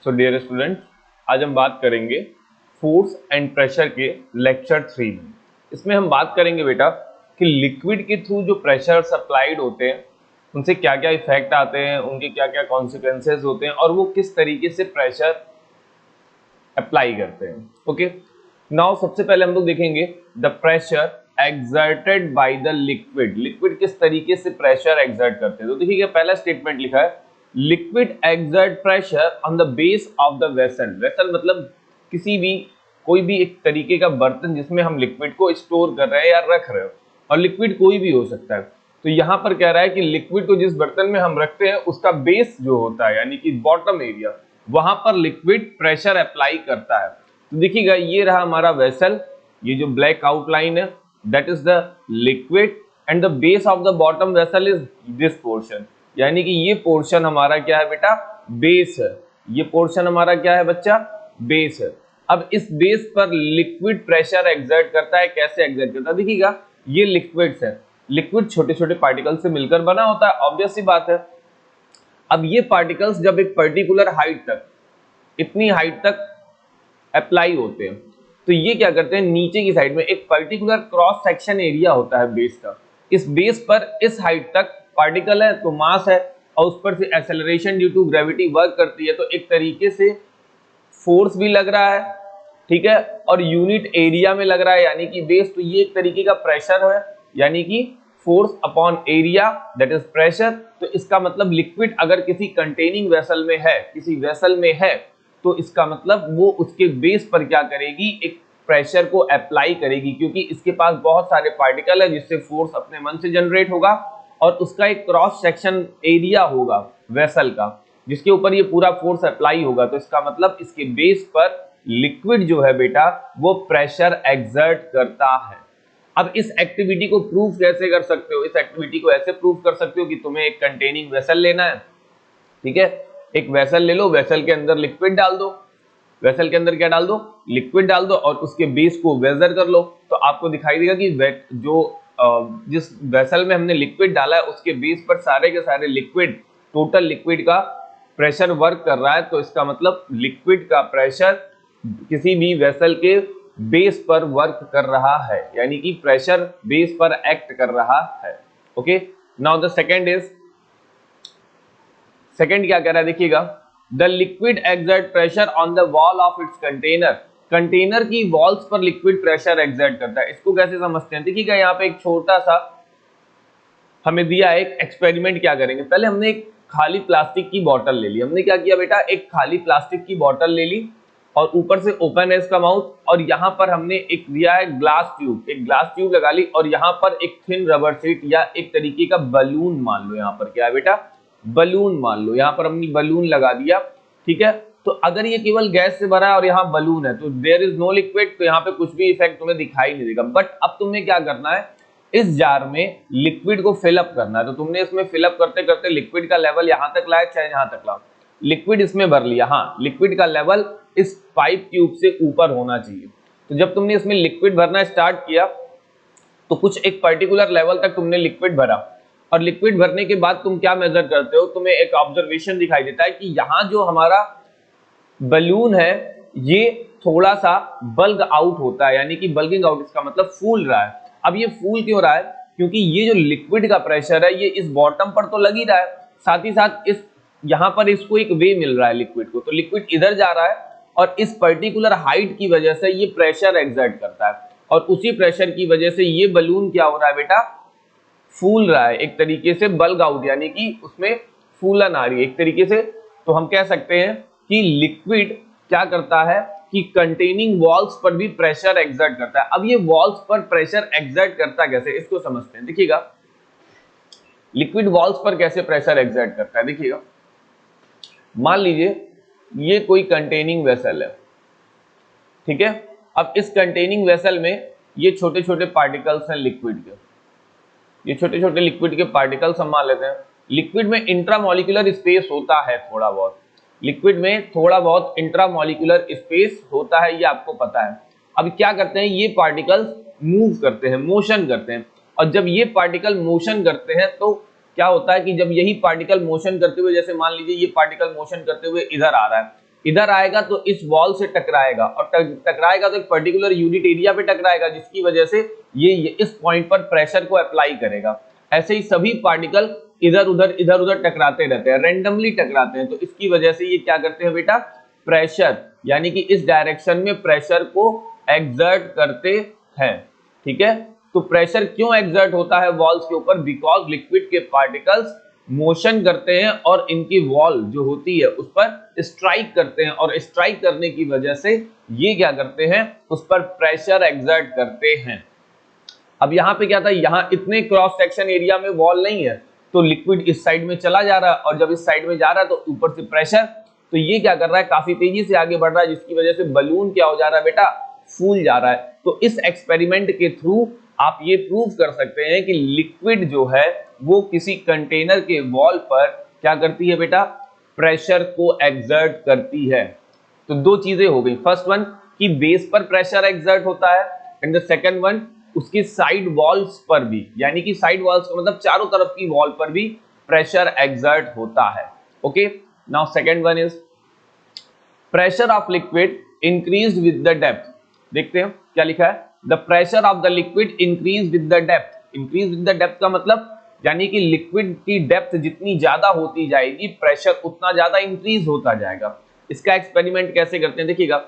So dear student, आज हम बात करेंगे फोर्स एंड प्रेशर के लेक्चर 3 में। इसमें हम बात करेंगे बेटा कि लिक्विड के थ्रू जो प्रेशर सप्लाइड होते हैं उनसे क्या क्या इफेक्ट आते हैं, उनके क्या क्या कॉन्सिक्वेंसेज होते हैं और वो किस तरीके से प्रेशर अप्लाई करते हैं। ओके, नाउ सबसे पहले हम लोग देखेंगे the pressure exerted by the liquid. Liquid किस तरीके से प्रेशर एक्सर्ट करते हैं। तो देखिए पहला स्टेटमेंट लिखा है liquid exert pressure on the base of the vessel. Vessel मतलब किसी भी कोई भी एक तरीके का बर्तन जिसमें हम लिक्विड को स्टोर कर रहे हैं या रख रहे हो, और लिक्विड कोई भी हो सकता है। तो यहाँ पर कह रहा है कि लिक्विड को जिस बर्तन में हम रखते हैं उसका बेस जो होता है यानी कि बॉटम एरिया, वहां पर लिक्विड प्रेशर अप्लाई करता है। तो देखिएगा ये रहा हमारा वेसल, ये जो ब्लैक आउटलाइन है that is the liquid and the base of the bottom vessel is this portion, यानी कि ये पोर्शन हमारा क्या है बेटा, बेस है। ये पोर्शन हमारा क्या है बच्चा, बेस है। अब इस बेस पर लिक्विड प्रेशर एक्सर्ट करता है। कैसे एक्सर्ट करता है देखिएगा, ये लिक्विड्स है, लिक्विड छोटे छोटे पार्टिकल से मिलकर बना होता है, ऑब्वियस सी बात है। अब ये पार्टिकल्स जब एक पर्टिकुलर हाइट तक, इतनी हाइट तक अप्लाई होते हैं तो ये क्या करते हैं, नीचे की साइड में एक पर्टिकुलर क्रॉस सेक्शन एरिया होता है बेस का, इस बेस पर इस हाइट तक पार्टिकल है तो मास है और उस पर से acceleration due to gravity work करती है, तो एक तरीके से फोर्स भी लग रहा है, ठीक है, और यूनिट एरिया में लग रहा है यानी कि बेस। तो ये एक तरीके का प्रेशर है यानी कि force upon area that is pressure. तो इसका मतलब लिक्विड अगर किसी कंटेनिंग वेसल में है, किसी वेसल में है, तो इसका मतलब वो उसके बेस पर क्या करेगी, एक प्रेशर को अप्लाई करेगी, क्योंकि इसके पास बहुत सारे पार्टिकल है जिससे फोर्स अपने मन से जनरेट होगा और उसका एक क्रॉस सेक्शन एरिया होगा वेसल का जिसके ऊपर ये पूरा फोर्स अप्लाई होगा। तो इसका मतलब इसके बेस पर लिक्विड जो है बेटा वो प्रेशर एक्सर्ट करता है। अब इस एक्टिविटी को प्रूव कैसे कर सकते हो, इस एक्टिविटी को ऐसे प्रूव कर सकते हो कि तुम्हें एक कंटेनिंग वेसल लेना है, ठीक है, एक वेसल ले लो, वेसल के अंदर लिक्विड डाल दो, वेसल के अंदर क्या डाल दो, लिक्विड डाल दो और उसके बेस को वेजर कर लो। तो आपको दिखाई देगा कि जो जिस वेसल में हमने लिक्विड डाला है उसके बेस पर सारे के सारे लिक्विड, टोटल लिक्विड का प्रेशर वर्क कर रहा है। तो इसका मतलब लिक्विड का प्रेशर किसी भी वेसल के बेस पर वर्क कर रहा है, यानी कि प्रेशर बेस पर एक्ट कर रहा है। Okay, now the second is, second क्या कह रहा है देखिएगा, the liquid exert pressure on the wall of its container. Container की वॉल्स पर लिक्विड प्रेशर एक्सर्ट करता है। इसको कैसे समझते हैं देखिएगा, यहाँ पे एक छोटा सा हमें दिया है एक एक्सपेरिमेंट। क्या करेंगे, पहले हमने एक खाली प्लास्टिक की बोतल ले ली। हमने क्या किया बेटा, एक खाली प्लास्टिक की बोतल ले ली और ऊपर से ओपन है इसका माउथ, और यहाँ पर हमने एक दिया है ग्लास ट्यूब, एक ग्लास ट्यूब लगा ली और यहाँ पर एक थिन रबर शीट या एक तरीके का बलून मान लो, यहाँ पर क्या है बेटा, बलून मान लो, यहाँ पर हमने बलून लगा दिया, ठीक है। तो अगर ये केवल गैस से भरा है और यहाँ बलून है तो देयर इज नो लिक्विड, तो यहाँ पे कुछ भी इफेक्ट तुम्हें दिखाई नहीं देगा। बट अब तुम्हें क्या करना है, इस जार में लिक्विड को फिलअप करना है। तो तुमने इसमें फिलअप करते करते लिक्विड का लेवल यहाँ तक लाया, चाहे यहाँ तक लाओ, लिक्विड इसमें भर लिया। हाँ, लिक्विड का लेवल इस पाइप ट्यूब से ऊपर होना चाहिए। तो जब तुमने इसमें लिक्विड भरना स्टार्ट किया तो कुछ एक पर्टिकुलर लेवल तक तुमने लिक्विड भरा, और लिक्विड भरने के बाद तुम क्या मेजर करते हो, तुम्हें एक ऑब्जर्वेशन दिखाई देता है कि यहाँ जो हमारा बलून है ये थोड़ा सा बल्ग आउट होता है, यानी कि बल्गिंग आउट, इसका मतलब फूल रहा है। अब ये फूल क्यों रहा है, क्योंकि ये जो लिक्विड का प्रेशर है ये इस बॉटम पर तो लग ही रहा है, साथ ही साथ इस यहाँ पर इसको एक वे मिल रहा है लिक्विड को, तो लिक्विड इधर जा रहा है और इस पर्टिकुलर हाइट की वजह से ये प्रेशर एक्सर्ट करता है, और उसी प्रेशर की वजह से ये बलून क्या हो रहा है बेटा, फूल रहा है, एक तरीके से बल्ग आउट, यानी कि उसमें फूलन आ रही है एक तरीके से। तो हम कह सकते हैं कि लिक्विड क्या करता है कि कंटेनिंग वॉल्स पर भी प्रेशर एक्सर्ट करता है। अब ये वॉल्स पर प्रेशर एक्सर्ट करता कैसे, इसको समझते हैं। देखिएगा लिक्विड वॉल्स पर कैसे प्रेशर एक्सर्ट करता है, देखिएगा मान लीजिए ये कोई कंटेनिंग वेसल है, ठीक है। अब इस कंटेनिंग वेसल में ये छोटे छोटे पार्टिकल्स हैं लिक्विड के, ये छोटे छोटे लिक्विड के पार्टिकल्स हम मान लेते हैं। लिक्विड में इंट्रामॉलिक्यूलर स्पेस होता है थोड़ा बहुत, लिक्विड में थोड़ा बहुत इंट्रामॉलिक्यूलर स्पेस होता है, ये आपको पता है। अब क्या करते हैं, ये पार्टिकल्स मूव करते हैं, मोशन करते हैं, और जब ये पार्टिकल मोशन करते हैं तो क्या होता है कि जब यही पार्टिकल मोशन करते हुए, जैसे मान लीजिए ये पार्टिकल मोशन करते हुए इधर आ रहा है, इधर आएगा तो इस वॉल से टकराएगा, और टकराएगा तो एक पर्टिकुलर यूनिट एरिया पे टकराएगा, जिसकी वजह से ये इस पॉइंट पर प्रेशर को अप्लाई करेगा। ऐसे ही सभी पार्टिकल इधर उधर टकराते रहते हैं, रेंडमली टकराते हैं, तो इसकी वजह से ये क्या करते हैं बेटा, प्रेशर यानी कि इस डायरेक्शन में प्रेशर को एक्सर्ट करते हैं। ठीक है, तो प्रेशर क्यों एक्सर्ट होता है वॉल्स के ऊपर, बिकॉज लिक्विड के पार्टिकल्स मोशन करते हैं और इनकी वॉल जो होती है उस पर स्ट्राइक करते हैं, और स्ट्राइक करने की वजह से ये क्या करते हैं, उस पर प्रेशर एक्सर्ट करते हैं। अब यहाँ पे क्या था, यहाँ इतने क्रॉस सेक्शन एरिया में वॉल नहीं है, तो लिक्विड इस साइड में चला जा रहा है, और जब इस साइड में जा रहा है तो ऊपर से प्रेशर, तो ये क्या कर रहा है, काफी तेजी से आगे बढ़ रहा है, जिसकी वजह से बलून क्या हो जा रहा है बेटा, फूल जा रहा है। तो इस एक्सपेरिमेंट के थ्रू आप ये प्रूव कर सकते हैं कि लिक्विड जो है वो किसी कंटेनर के वॉल पर क्या करती है बेटा, प्रेशर को एक्सर्ट करती है। तो दो चीजें हो गई, फर्स्ट वन कि बेस पर प्रेशर एक्सर्ट होता है, एंड द सेकंड वन उसकी साइड वॉल्स पर भी, यानी कि साइड वॉल्स का मतलब चारों तरफ की वॉल पर भी प्रेशर एक्सर्ट होता है। Okay, now second one is pressure of liquid increased with the depth. देखते हैं क्या लिखा है, the pressure of the liquid increase with the depth. Increase with the depth का मतलब यानी कि लिक्विड की डेप्थ जितनी ज्यादा होती जाएगी प्रेशर उतना ज्यादा इंक्रीज होता जाएगा। इसका एक्सपेरिमेंट कैसे करते हैं देखिएगा,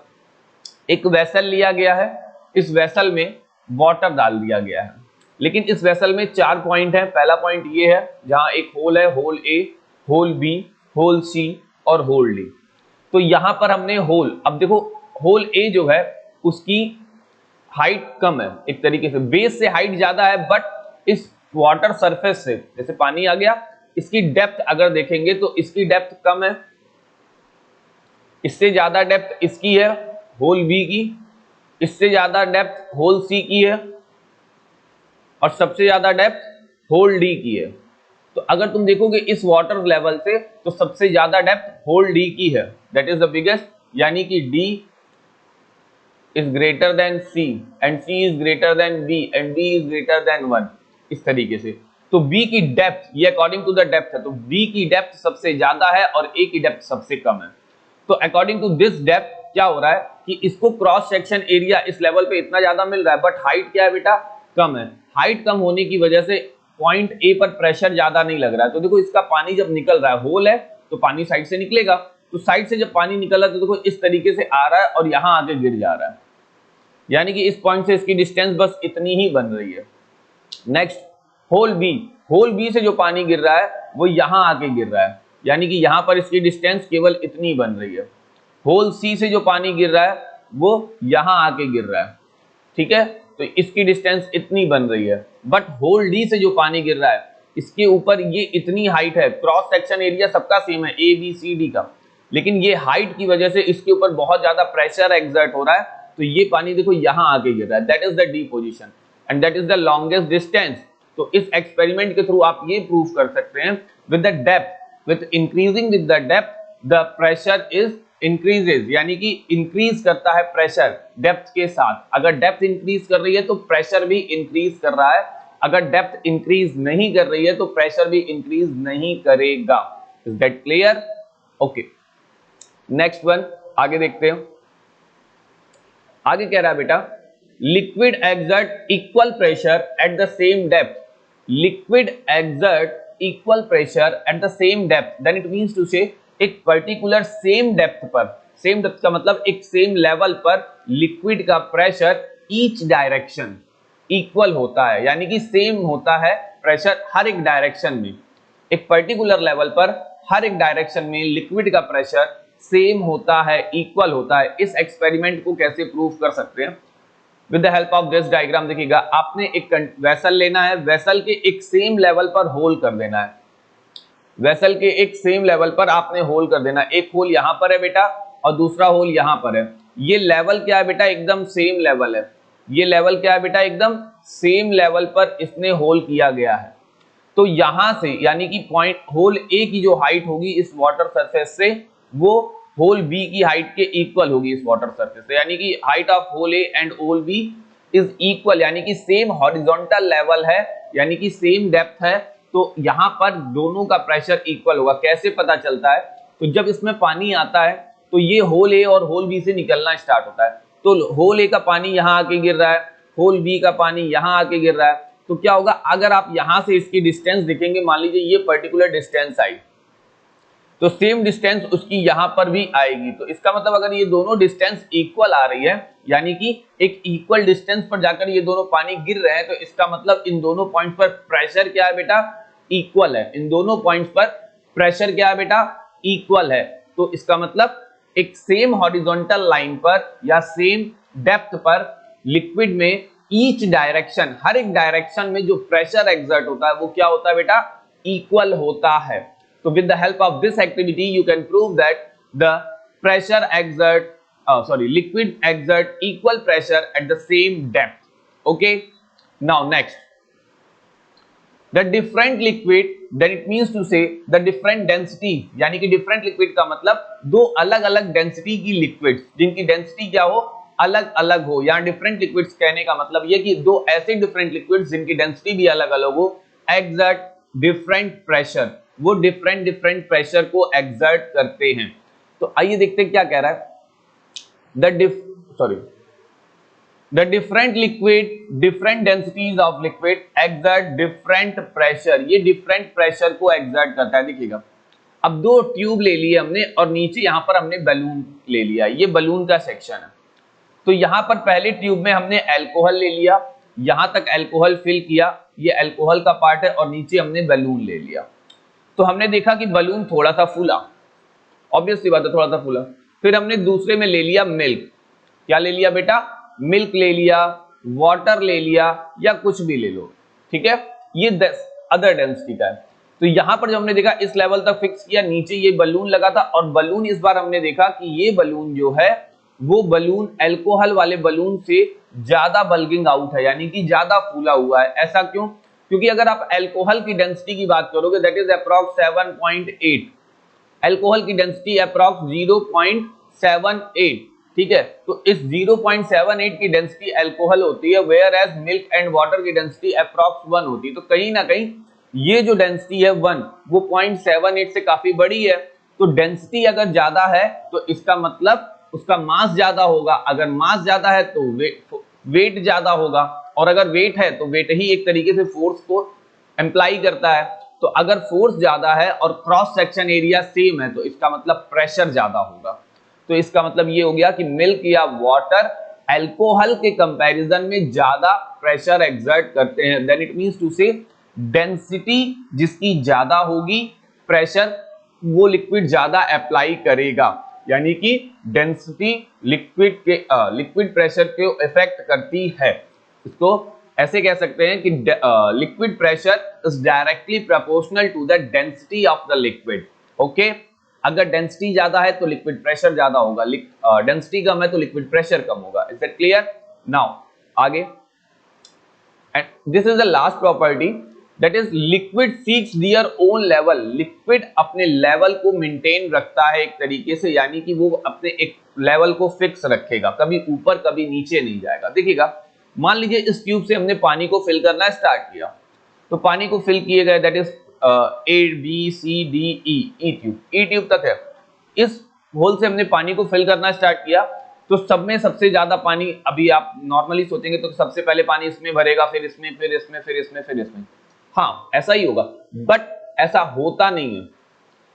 एक वेसल लिया गया है, इस वेसल में वाटर डाल दिया गया है, लेकिन इस वेसल में 4 पॉइंट है। पहला पॉइंट ये है जहां एक होल है, hole A, hole B, hole C और होल डी। तो यहां पर हमने होल, अब देखो होल ए जो है उसकी हाइट कम है, एक तरीके से बेस से हाइट ज्यादा है, बट इस वाटर सरफेस से जैसे पानी आ गया, इसकी डेप्थ अगर देखेंगे तो इसकी डेप्थ कम है, इससे ज्यादा डेप्थ इसकी है होल बी की, इससे ज्यादा डेप्थ होल सी की है, और सबसे ज्यादा डेप्थ होल डी की है। तो अगर तुम देखोगे इस वाटर लेवल से तो सबसे ज्यादा डेप्थ होल डी की है, दैट इज द बिगेस्ट, यानी कि D is greater than C and C is greater than B and D is greater than 1, इस तरीके से। तो B की डेप्थ ये अकॉर्डिंग टू द डेप्थ है, तो B की डेप्थ सबसे ज्यादा है और A की डेप्थ सबसे कम है। तो अकॉर्डिंग टू दिस डेप्थ क्या हो रहा है कि इसको क्रॉस सेक्शन एरिया इस लेवल पे इतना ज्यादा मिल रहा है, बट हाइट क्या है बेटा, कम है। हाइट कम होने की वजह से पॉइंट ए पर प्रेशर ज्यादा नहीं लग रहा है। तो देखो इसका पानी जब निकल रहा है, होल है तो पानी साइड से निकलेगा, तो साइड से जब पानी निकल रहा है तो देखो इस तरीके से आ रहा है और यहां आके गिर जा रहा है, यानी कि इस पॉइंट से इसकी डिस्टेंस बस इतनी ही बन रही है। नेक्स्ट होल बी से जो पानी गिर रहा है वो यहां आके गिर रहा है, यानी कि यहां पर इसकी डिस्टेंस केवल इतनी बन रही है। होल सी से जो पानी गिर रहा है वो यहां आके गिर रहा है, ठीक है, तो इसकी डिस्टेंस इतनी बन रही है। बट होल डी से जो पानी गिर रहा है इसके ऊपर ये इतनी हाइट है, क्रॉस सेक्शन एरिया सबका सेम है ए बी सी डी का, लेकिन ये हाइट की वजह से इसके ऊपर बहुत ज्यादा प्रेशर एक्सर्ट हो रहा है, तो ये पानी देखो यहां आके गिर रहा है, that is the D position and that is the longest distance. तो इस एक्सपेरिमेंट के थ्रू आप ये प्रूव कर सकते हैं with the depth, with increasing with the depth the pressure is increases, यानी कि इंक्रीज करता है प्रेशर डेप्थ के साथ। अगर डेप्थ इंक्रीज कर रही है तो प्रेशर भी इंक्रीज कर रहा है, अगर डेप्थ इंक्रीज नहीं कर रही है तो प्रेशर भी इंक्रीज नहीं करेगा। Is that clear? Okay, next one आगे देखते हैं। आगे कह रहा है बेटा liquid exert equal pressure at the same depth, liquid exert equal pressure at the same depth, then it means to say एक पर्टिकुलर सेम डेप्थ पर, सेम डेप्थ का मतलब एक सेम लेवल पर लिक्विड का प्रेशर ईच डायरेक्शन इक्वल होता है, यानी कि सेम होता है प्रेशर हर एक डायरेक्शन में। एक पर्टिकुलर लेवल पर हर एक डायरेक्शन में लिक्विड का प्रेशर सेम होता है, इक्वल होता है। इस एक्सपेरिमेंट को कैसे प्रूव कर सकते हैं? With the help of this diagram देखिएगा, आपने एक वेसल लेना है, वेसल के एक सेम लेवल पर होल कर देना है, वेसल के एक सेम लेवल पर आपने होल कर देना। एक होल यहां पर है बेटा और दूसरा होल यहां पर है। ये लेवल क्या है बेटा? एकदम सेम लेवल है। ये लेवल क्या है बेटा? एकदम सेम लेवल पर इसने होल किया गया है। तो यहां से यानी कि पॉइंट होल ए की जो हाइट होगी इस वाटर सरफेस से वो होल बी की हाइट के इक्वल होगी इस वाटर सरफेस से, यानी कि height of hole A and hole B is equal, यानी कि सेम हॉरिजॉन्टल लेवल है, यानी कि सेम डेप्थ है। तो यहाँ पर दोनों का प्रेशर इक्वल होगा। कैसे पता चलता है? तो जब इसमें पानी आता है तो ये होल ए और होल बी से निकलना स्टार्ट होता है। तो होल ए का पानी यहाँ आके गिर रहा है, होल बी का पानी यहाँ आके गिर रहा है, तो क्या होगा, अगर आप यहां से इसकी डिस्टेंस देखेंगे, मान लीजिए ये पर्टिकुलर डिस्टेंस आई, तो सेम डिस्टेंस उसकी यहां पर भी आएगी। तो इसका मतलब अगर ये दोनों डिस्टेंस इक्वल आ रही है, यानी कि एक इक्वल डिस्टेंस पर जाकर ये दोनों पानी गिर रहे हैं, तो इसका मतलब इन दोनों पॉइंट पर प्रेशर क्या है बेटा, इक्वल है। इन दोनों पॉइंट्स पर प्रेशर क्या है बेटा, इक्वल है। तो इसका मतलब एक सेम हॉरिजॉन्टल लाइन पर या सेम डेप्थ पर लिक्विड में ईच डायरेक्शन, हर एक डायरेक्शन में जो प्रेशर एक्सर्ट होता है वो क्या होता है बेटा, इक्वल होता है। So with the help of this activity, you can prove that the liquid exert equal pressure at the same depth. Okay. Now next, the different liquid, then it means to say the different density, यानी कि different liquid का मतलब दो अलग अलग density की liquids, जिनकी density क्या हो, अलग अलग हो। यहाँ different liquids कहने का मतलब ये कि दो ऐसे different liquids जिनकी density भी अलग अलग हो, exert different pressure, वो डिफरेंट प्रेशर को एक्सर्ट करते हैं। तो आइए देखते हैं क्या कह रहा है, the different liquid, different densities of liquid exert different pressure, ये डिफरेंट प्रेशर को एक्सर्ट करता है। देखिएगा, अब दो ट्यूब ले लिए हमने और नीचे यहां पर हमने बलून ले लिया, ये बलून का सेक्शन है। तो यहां पर पहले ट्यूब में हमने अल्कोहल ले लिया, यहां तक अल्कोहल फिल किया, ये अल्कोहल का पार्ट है, और नीचे हमने बलून ले लिया। तो हमने देखा कि बलून थोड़ा सा फूला, ऑब्वियस सी बात है, थोड़ा सा फूला। फिर हमने दूसरे में ले लिया मिल्क, क्या ले लिया बेटा, मिल्क ले लिया, वाटर ले लिया, या कुछ भी ले लो, ठीक है, ये अदर डेंसिटी का है। तो यहां पर जब हमने देखा इस लेवल तक फिक्स किया, नीचे ये बलून लगा था, और बलून इस बार हमने देखा कि ये बलून जो है वो बलून अल्कोहल वाले बलून से ज्यादा बल्गिंग आउट है, यानी कि ज्यादा फूला हुआ है। ऐसा क्यों, क्योंकि अगर आप अल्कोहल की डेंसिटी की बात करोगे, दैट इज अप्रॉक्स 7.8, अल्कोहल की डेंसिटी अप्रॉक्स 0.78, ठीक है। तो इस 0.78 की डेंसिटी अल्कोहल होती है, whereas milk and water की डेंसिटी अप्रॉक्स 1 होती है। तो कहीं ना कहीं ये जो डेंसिटी है 1, वो 0.78 से काफी बड़ी है। तो डेंसिटी अगर ज्यादा है तो इसका मतलब उसका मास ज्यादा होगा, अगर मास ज्यादा है तो वेट ज्यादा होगा, और अगर वेट है तो वेट ही एक तरीके से फोर्स को एम्प्लाई करता है। तो अगर फोर्स ज्यादा है और क्रॉस सेक्शन एरिया सेम है तो इसका मतलब प्रेशर ज्यादा होगा। तो इसका मतलब ये हो गया कि मिल्क या वाटर अल्कोहल के कंपैरिजन में ज्यादा प्रेशर एक्सर्ट करते हैं। देन इट मींस टू से डेंसिटी जिसकी ज्यादा होगी, प्रेशर वो लिक्विड ज्यादा अप्लाई करेगा, यानी कि डेंसिटी लिक्विड प्रेशर को इफेक्ट करती है। इसको ऐसे कह सकते हैं कि liquid pressure is directly proportional to the density of the liquid. Okay, अगर डेंसिटी ज्यादा है तो लिक्विड प्रेशर ज्यादा होगा, डेंसिटी कम है तो लिक्विड प्रेशर कम होगा। Is that clear? नाउ आगे, and this is the last property, that is liquid seeks their own level. Liquid अपने लेवल को मेंटेन रखता है एक तरीके से, यानी कि वो अपने एक लेवल को फिक्स रखेगा, कभी ऊपर कभी नीचे नहीं जाएगा। देखिएगा, मान लीजिए इस ट्यूब से हमने पानी को फिल करना स्टार्ट किया, तो पानी को फिल किए गए, that is A B C D E tube तक है। इस होल से हमने पानी को फिल करना स्टार्ट किया, तो सब में सबसे ज्यादा पानी, अभी आप नॉर्मली सोचेंगे तो सबसे पहले पानी इसमें भरेगा, फिर इसमें, फिर इसमें, फिर इसमें, फिर इसमें। हाँ, ऐसा ही होगा, बट ऐसा होता नहीं है।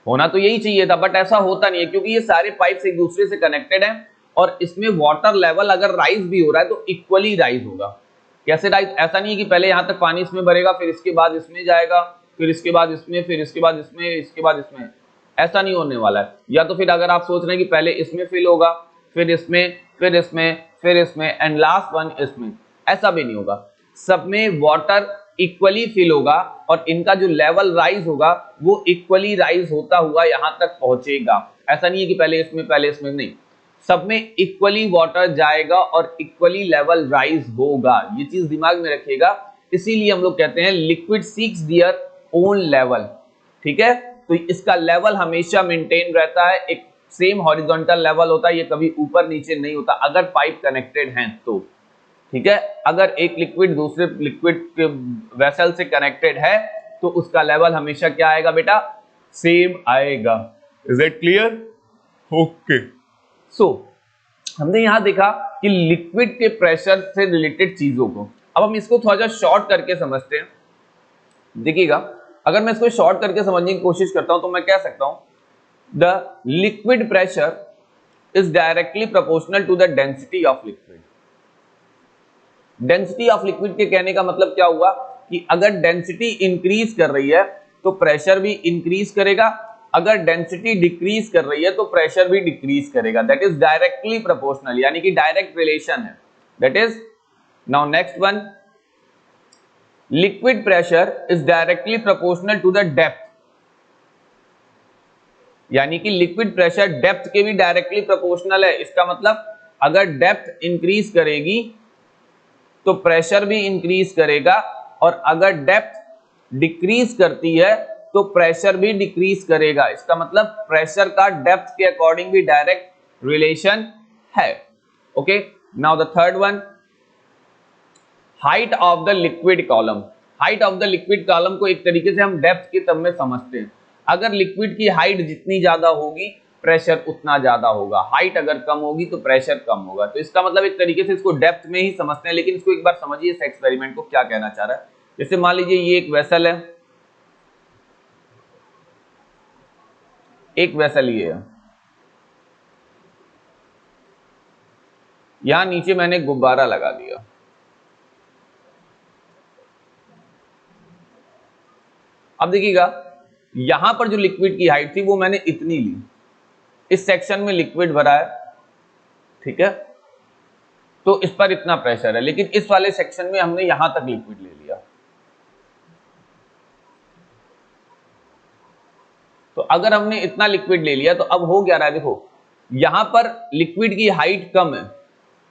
होना तो यही चाहिए था, बट ऐसा होता नहीं है, क्योंकि ये सारे पाइप्स एक दूसरे से कनेक्टेड हैं, और इसमें वाटर लेवल अगर राइज भी हो रहा है तो इक्वली राइज होगा। कैसे राइज? ऐसा नहीं है कि पहले यहां तक पानी इसमें भरेगा, फिर इसके बाद इसमें जाएगा, फिर इसके बाद इसमें, फिर इसके बाद इसमें, इसके बाद इसमें। ऐसा नहीं होने वाला है। या तो फिर अगर आप सोच रहे हैं कि पहले इसमें फिल होगा, फिर इसमें, फिर इसमें, फिर इसमें, एंड लास्ट वन इसमें, ऐसा भी नहीं होगा। सब में वाटर इक्वली फिल होगा, और इनका जो लेवल राइज होगा वो इक्वली राइज होता हुआ यहां तक पहुंचेगा। ऐसा नहीं है कि पहले इसमें, नहीं, सब में इक्वली वाटर जाएगा और इक्वली लेवल राइज होगा। ये चीज दिमाग में रखिएगा। इसीलिए हम लोग कहते हैं liquid seeks their own level, ठीक है। तो इसका लेवल हमेशा मेंटेन रहता है, एक सेम हॉरिजॉन्टल लेवल होता है, ये कभी ऊपर नीचे नहीं होता अगर पाइप कनेक्टेड हैं तो, ठीक है। अगर एक लिक्विड दूसरे लिक्विड के वेसल से कनेक्टेड है तो उसका लेवल हमेशा क्या आएगा बेटा? सेम आएगा। Is it clear? ओके। सो हमने यहां देखा कि लिक्विड के प्रेशर से रिलेटेड चीजों को, अब हम इसको थोड़ा सा शॉर्ट करके समझते हैं। देखिएगा, अगर मैं इसको शॉर्ट करके समझने की कोशिश करता हूं तो मैं कह सकता हूं the liquid pressure is directly proportional to the density of liquid. Density of liquid के कहने का मतलब क्या हुआ कि अगर डेंसिटी इंक्रीज कर रही है तो प्रेशर भी इंक्रीज करेगा, अगर डेंसिटी डिक्रीज कर रही है तो प्रेशर भी डिक्रीज करेगा। दैट इज डायरेक्टली प्रोपोर्शनल, यानी कि डायरेक्ट रिलेशन है। That is now next one, liquid pressure is directly proportional to the depth, यानी कि लिक्विड प्रेशर डेप्थ के भी डायरेक्टली प्रोपोर्शनल है। इसका मतलब अगर डेप्थ इंक्रीज करेगी तो प्रेशर भी इंक्रीज करेगा, और अगर डेप्थ डिक्रीज करती है तो प्रेशर भी डिक्रीज करेगा। इसका मतलब प्रेशर का डेप्थ के अकॉर्डिंग भी डायरेक्ट रिलेशन है। Okay, now the third one, height of the liquid column. Height of the liquid column को एक तरीके से हम डेप्थ के टर्म में समझते हैं। अगर लिक्विड की हाइट जितनी ज्यादा होगी प्रेशर उतना ज्यादा होगा, हाइट अगर कम होगी तो प्रेशर कम होगा। तो इसका मतलब एक तरीके से इसको डेप्थ में ही समझते हैं, लेकिन इसको एक बार समझिए इस एक्सपेरिमेंट को क्या कहना चाह रहा है। जैसे मान लीजिए ये एक वेसल है, एक वेसल ये है, यहां नीचे मैंने गुब्बारा लगा दिया। अब देखिएगा, यहां पर जो लिक्विड की हाइट थी वो मैंने इतनी ली, इस सेक्शन में लिक्विड भरा है, ठीक है, तो इस पर इतना प्रेशर है, लेकिन इस वाले सेक्शन में हमने यहां तक लिक्विड ले लिया। तो अगर हमने इतना लिक्विड ले लिया तो अब हो क्या रहा है, देखो यहां पर लिक्विड की हाइट कम है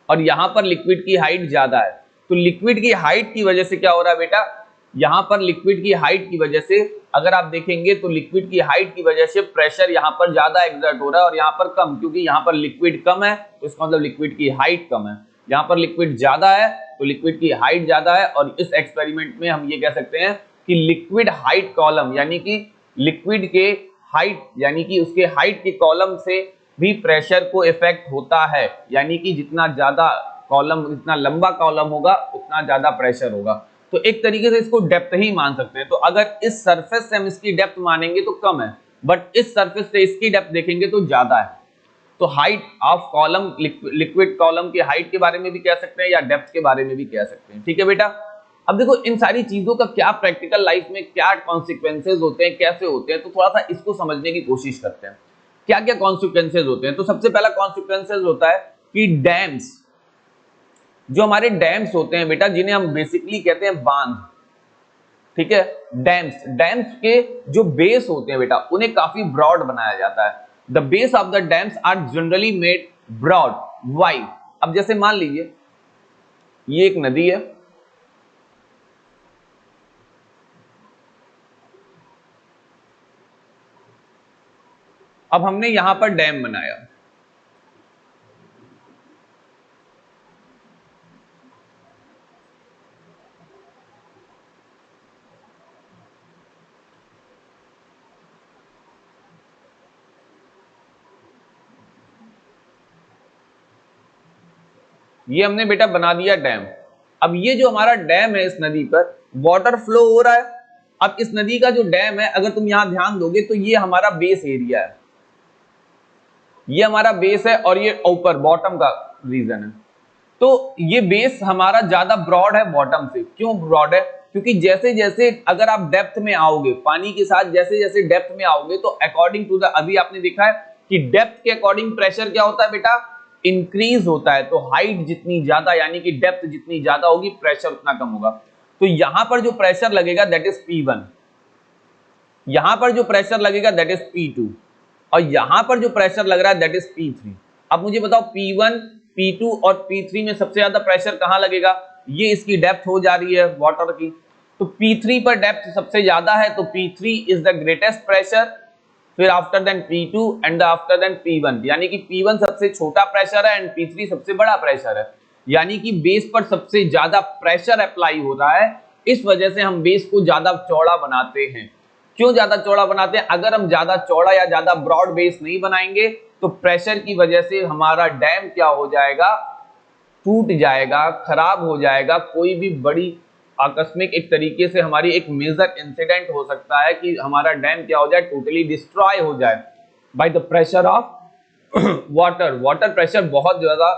और यहां पर लिक्विड की हाइट ज्यादा है। तो लिक्विड की हाइट की वजह से क्या हो रहा है बेटा, यहां पर लिक्विड की हाइट की वजह से अगर आप देखेंगे तो लिक्विड की हाइट की वजह से प्रेशर यहां पर ज्यादा एक्सर्ट हो रहा है और यहां पर कम, क्योंकि यहां पर लिक्विड कम है तो इसका मतलब लिक्विड की हाइट कम है। यहां पर लिक्विड ज्यादा है तो लिक्विड की हाइट ज्यादा है। और इस एक्सपेरिमेंट में हम ये कह सकते हैं कि लिक्विड हाइट कॉलम, यानी कि लिक्विड के हाइट, यानी कि उसके हाइट के कॉलम से भी प्रेशर को इफेक्ट होता है, यानी कि जितना ज्यादा कॉलम, जितना लंबा कॉलम होगा उतना ज्यादा प्रेशर होगा। तो एक तरीके से इसको डेप्थ ही मान सकते हैं। तो अगर इस सरफेस से हम इसकी डेप्थ मानेंगे तो कम है, बट इस सरफेस से इसकी डेप्थ देखेंगे तो ज्यादा है। तो height of column, liquid column की हाइट के बारे में भी कह सकते हैं या डेप्थ के बारे में भी कह सकते हैं। ठीक है बेटा, अब देखो इन सारी चीजों का क्या प्रैक्टिकल लाइफ में क्या कॉन्सिक्वेंसेज होते हैं, कैसे होते हैं, तो थोड़ा सा इसको समझने की कोशिश करते हैं। क्या क्या कॉन्सिक्वेंसेज होते हैं। तो सबसे पहला कॉन्सिक्वेंसेज होता है कि डैम्स, जो हमारे डैम्स होते हैं बेटा, जिन्हें हम बेसिकली कहते हैं बांध, ठीक है, डैम्स, डैम्स के जो बेस होते हैं बेटा उन्हें काफी ब्रॉड बनाया जाता है। The base of the dams are generally made broad, wide. अब जैसे मान लीजिए ये एक नदी है, अब हमने यहां पर डैम बनाया, ये हमने बेटा बना दिया डैम। अब ये जो हमारा डैम है, इस नदी पर वाटर फ्लो हो रहा है। अब इस नदी का जो डैम है, अगर तुम यहां ध्यान दोगे तो ये हमारा बेस एरिया है, ये हमारा बेस है और ये ऊपर बॉटम का रीजन है। तो ये बेस हमारा ज्यादा ब्रॉड है बॉटम से। क्यों ब्रॉड है, क्योंकि जैसे जैसे अगर आप डेप्थ में आओगे, पानी के साथ जैसे जैसे डेप्थ में आओगे तो अकॉर्डिंग टू द, अभी आपने देखा है कि डेप्थ के अकॉर्डिंग प्रेशर क्या होता है बेटा, इंक्रीज होता है। तो हाइट जितनी ज्यादा, यानी कि डेप्थ जितनी ज्यादा होगी प्रेशर उतना कम होगा। तो यहां पर जो प्रेशर लगेगा दैट इज P1, यहां पर जो प्रेशर लगेगा दैट इज P2, और यहां पर जो प्रेशर लग रहा है दैट इज P3। अब मुझे बताओ P1, P2 और P3 में सबसे ज्यादा प्रेशर कहां लगेगा, ये इसकी डेप्थ हो जा रही है वाटर की, तो P3 पर डेप्थ सबसे ज्यादा है, तो P3 is the greatest pressure, फिर after then P2 and after then P1, यानी कि P1 सबसे छोटा प्रेशर है एंड P3 सबसे बड़ा प्रेशर है। यानी कि बेस पर सबसे ज्यादा प्रेशर अप्लाई हो रहा है, इस वजह से हम बेस को ज्यादा चौड़ा बनाते हैं। क्यों ज्यादा चौड़ा बनाते हैं, अगर हम ज्यादा चौड़ा या ज्यादा ब्रॉड बेस नहीं बनाएंगे तो प्रेशर की वजह से हमारा डैम क्या हो जाएगा, टूट जाएगा, खराब हो जाएगा। कोई भी बड़ी आकस्मिक एक तरीके से हमारी एक मेजर इंसिडेंट हो सकता है कि हमारा डैम क्या हो जाए, टोटली डिस्ट्रॉय हो जाए by the pressure of water. Water pressure बहुत ज्यादा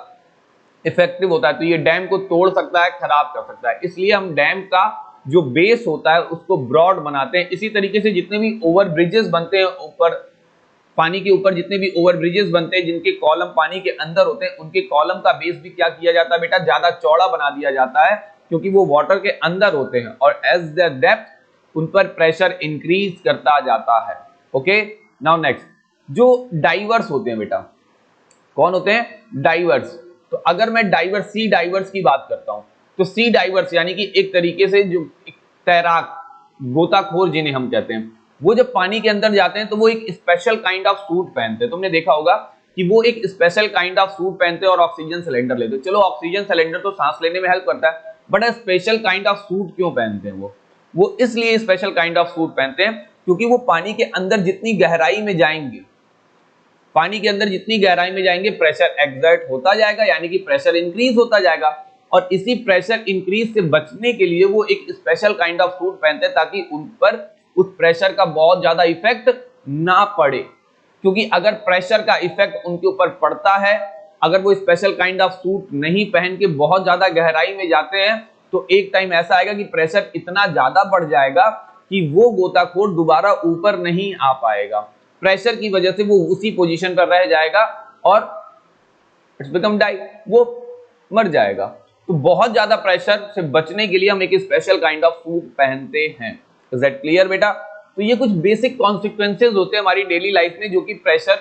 इफेक्टिव होता है, तो ये डैम को तोड़ सकता है, खराब कर सकता है। इसलिए हम डैम का जो बेस होता है उसको ब्रॉड बनाते हैं। इसी तरीके से जितने भी ओवर ब्रिजेस बनते हैं, ऊपर पानी के ऊपर जितने भी ओवर ब्रिजेस बनते हैं जिनके कॉलम पानी के अंदर होते हैं, उनके कॉलम का बेस भी क्या किया जाता है बेटा, ज्यादा चौड़ा बना दिया जाता है, क्योंकि वो वाटर के अंदर होते हैं और एज द डेप्थ उन पर प्रेशर इंक्रीज करता जाता है। ओके, नाउ नेक्स्ट, जो डाइवर्स होते हैं बेटा, कौन होते हैं, डाइवर्स। तो अगर मैं डाइवर्स, सी डाइवर्स की बात करता हूं, तो सी डाइवर्स यानी कि एक तरीके से जो तैराक, गोताखोर जिन्हें हम कहते हैं, वो जब पानी के अंदर जाते हैं तो वो एक स्पेशल काइंड ऑफ सूट पहनते हैं। तुमने देखा होगा कि वो एक स्पेशल काइंड ऑफ सूट पहनते हैं और ऑक्सीजन सिलेंडर लेते हैं। चलो ऑक्सीजन सिलेंडर तो सांस लेने में हेल्प करता है, but special kind of suit क्यों पहनते हैं वो इसलिए स्पेशल काइंड ऑफ सूट पहनते हैं क्योंकि वो पानी के अंदर जितनी गहराई में जाएंगे, पानी के अंदर जितनी गहराई में जाएंगे, प्रेशर एक्सर्ट होता जाएगा, यानी कि प्रेशर इंक्रीज होता जाएगा। और इसी प्रेशर इंक्रीज से बचने के लिए वो एक स्पेशल काइंड ऑफ सूट पहनते हैं ताकि उन पर उस प्रेशर का बहुत ज्यादा इफेक्ट ना पड़े। क्योंकि अगर प्रेशर का इफेक्ट उनके ऊपर पड़ता है, अगर वो स्पेशल काइंड ऑफ सूट नहीं पहन के बहुत ज्यादा गहराई में जाते हैं, तो एक टाइम ऐसा आएगा कि प्रेशर इतना ज्यादा बढ़ जाएगा कि वो गोताखोर दोबारा ऊपर नहीं आ पाएगा। प्रेशर की वजह से वो उसी पोजीशन पर रह जाएगा और इट्स बिकम डाई, वो मर जाएगा। तो बहुत ज्यादा प्रेशर से बचने के लिए हम एक स्पेशल काइंड ऑफ सूट पहनते हैं। इज दैट क्लियर बेटा? तो ये कुछ बेसिक कॉन्सिक्वेंसेज होते हैं हमारी डेली लाइफ में जो कि प्रेशर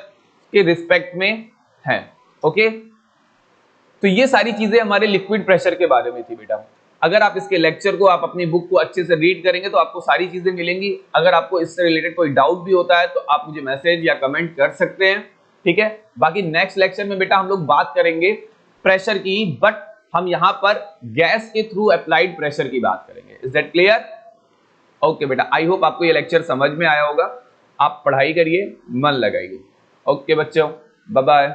के रिस्पेक्ट में है। ओके, तो ये सारी चीजें हमारे लिक्विड प्रेशर के बारे में थी बेटा। अगर आप इसके लेक्चर को, आप अपनी बुक को अच्छे से रीड करेंगे तो आपको सारी चीजें मिलेंगी। अगर आपको इससे रिलेटेड कोई डाउट भी होता है तो आप मुझे मैसेज या कमेंट कर सकते हैं, ठीक है। बाकी नेक्स्ट लेक्चर में बेटा हम लोग बात करेंगे प्रेशर की, बट हम यहां पर गैस के थ्रू अप्लाइड प्रेशर की बात करेंगे। Is that clear? ओके बेटा, आई होप आपको ये लेक्चर समझ में आया होगा। आप पढ़ाई करिए, मन लगाइए। ओके बच्चों, बाय बाय।